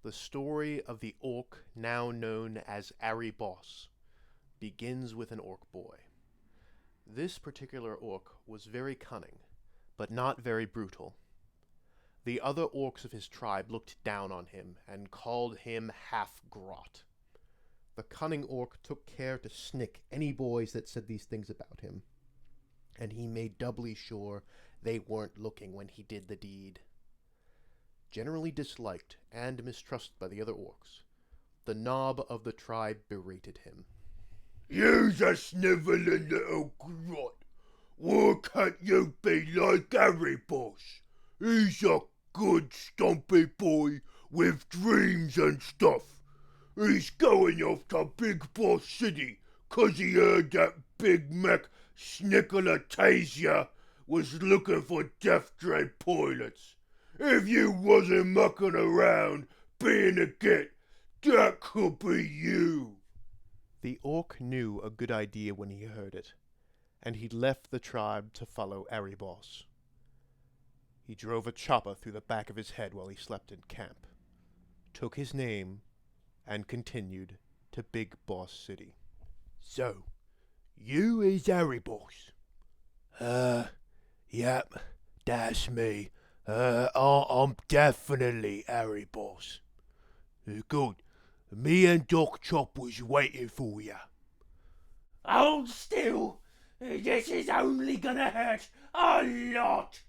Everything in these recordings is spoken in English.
The story of the orc now known as Erebos begins with an orc boy. This particular orc was very cunning, but not very brutal. The other orcs of his tribe looked down on him and called him half-grot. The cunning orc took care to snick any boys that said these things about him, and he made doubly sure they weren't looking when he did the deed. Generally disliked and mistrusted by the other orcs, the knob of the tribe berated him. "You's a snivelling little grot. Why can't you be like Erebos? He's a good stumpy boy with dreams and stuff. He's going off to Big Boss City 'cause he heard that Big Mac Snickolatasia was looking for Death Dread pilots. If you wasn't mucking around being a git, that could be you." The orc knew a good idea when he heard it, and he left the tribe to follow Erebos. He drove a chopper through the back of his head while he slept in camp, took his name, and continued to Big Boss City. "So, you is Erebos?" Yep, that's me. I'm definitely Erebos. Good. Me and Doc Chop was waiting for ya." "Hold still. This is only gonna hurt a lot."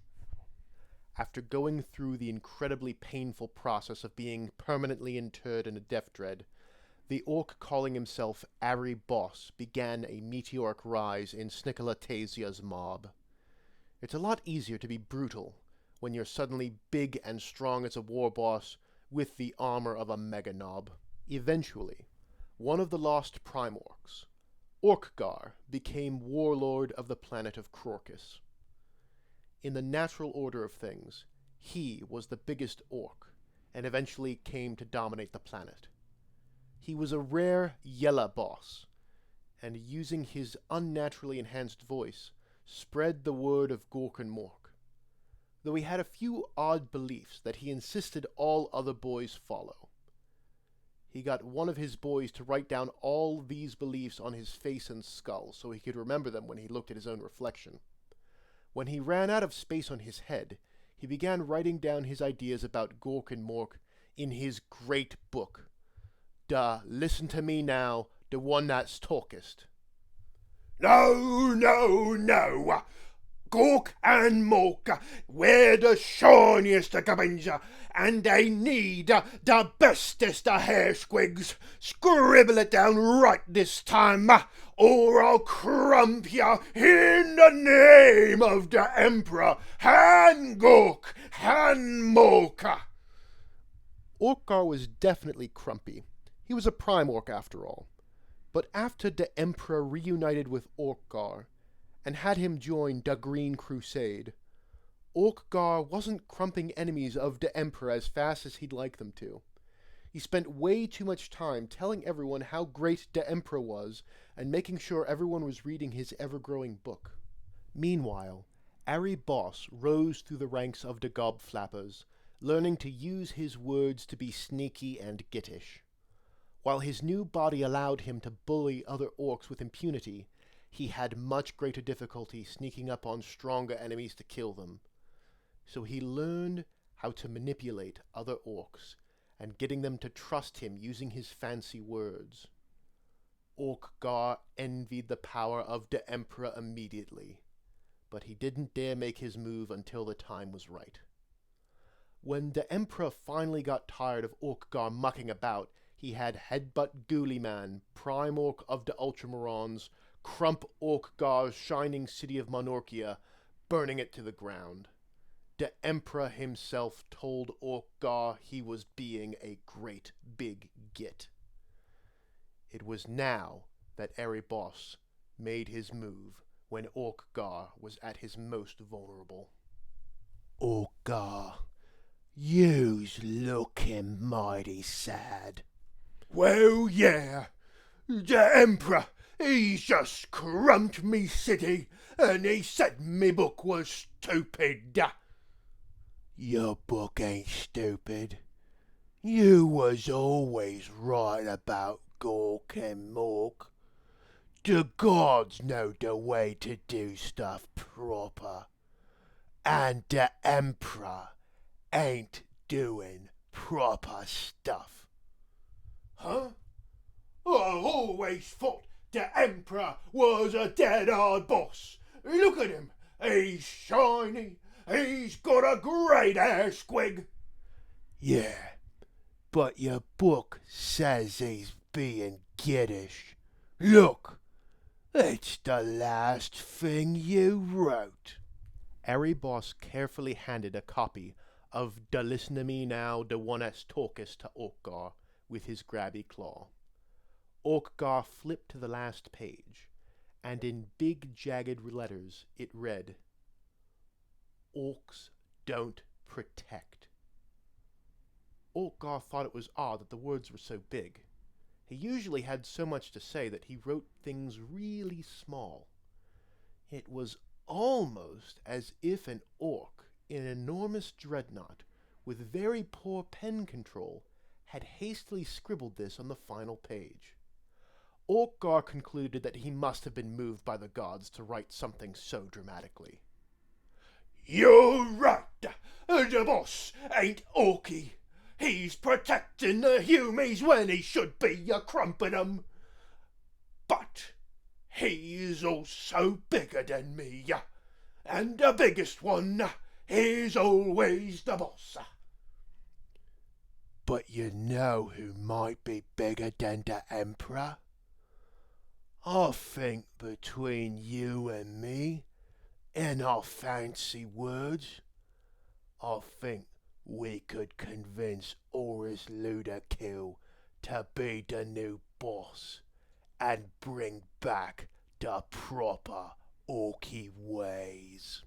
After going through the incredibly painful process of being permanently interred in a death dread, the orc calling himself Erebos began a meteoric rise in Snickolatasia's mob. It's a lot easier to be brutal when you're suddenly big and strong as a war boss with the armor of a mega knob. Eventually, one of the lost prime orcs, Orkgar, became warlord of the planet of Crorcus. In the natural order of things, he was the biggest orc, and eventually came to dominate the planet. He was a rare yellow boss, and using his unnaturally enhanced voice, spread the word of Gork and Mork, though he had a few odd beliefs that he insisted all other boys follow. He got one of his boys to write down all these beliefs on his face and skull so he could remember them when he looked at his own reflection. When he ran out of space on his head, he began writing down his ideas about Gork and Mork in his great book. Listen to me now, the one that's talkest. "No, no, no. Gork and Mork, we're the shiniest of gubbins, and they need the bestest of hair squigs. Scribble it down right this time, or I'll crump you in the name of the Emprah, and Gork, and Mork." Orkgar was definitely crumpy. He was a prime orc after all. But after the Emperor reunited with Orkgar, and had him join the Green Crusade, Orkgar wasn't crumping enemies of the Emperor as fast as he'd like them to. He spent way too much time telling everyone how great the Emperor was, and making sure everyone was reading his ever-growing book. Meanwhile, Erebos rose through the ranks of the Gobflappers, learning to use his words to be sneaky and gittish. While his new body allowed him to bully other orcs with impunity, he had much greater difficulty sneaking up on stronger enemies to kill them. So he learned how to manipulate other orcs, and getting them to trust him using his fancy words. Orkgar envied the power of the Emperor immediately, but he didn't dare make his move until the time was right. When the Emperor finally got tired of Orkgar mucking about, he had Headbutt Ghouliman, Prime Orc of the Ultramarons, crump Orkgar's shining city of Monorkia, burning it to the ground. The Emperor himself told Orkgar he was being a great big git. It was now that Erebos made his move when Orkgar was at his most vulnerable. "Orkgar, you's looking mighty sad." "Well, yeah. The Emperor, he's just crumped me city, and he said me book was stupid." "Your book ain't stupid. You was always right about Gork and Mork. The gods know the way to do stuff proper. And the Emprah ain't doing proper stuff. Huh? I always thought the Emperor was a dead-hard boss. Look at him. He's shiny. He's got a great hair squig. Yeah, but your book says he's being giddish. Look, it's the last thing you wrote. Erebos carefully handed a copy of Da Listen to Me Now, the One As Talkest to Orkgar with his grabby claw. Orkgar flipped to the last page, and in big jagged letters it read, Orcs don't protect. Orkgar thought it was odd that the words were so big. He usually had so much to say that he wrote things really small. It was almost as if an orc in an enormous dreadnought with very poor pen control had hastily scribbled this on the final page. Orkgar concluded that he must have been moved by the gods to write something so dramatically. You're right. The boss ain't orky. He's protecting the humies when he should be a crumping 'em. But he's also bigger than me. And the biggest one is always the boss. But you know who might be bigger than the Emperor? I think between you and me, in our fancy words, I think we could convince Oris Ludakill to be the new boss and bring back the proper orky ways.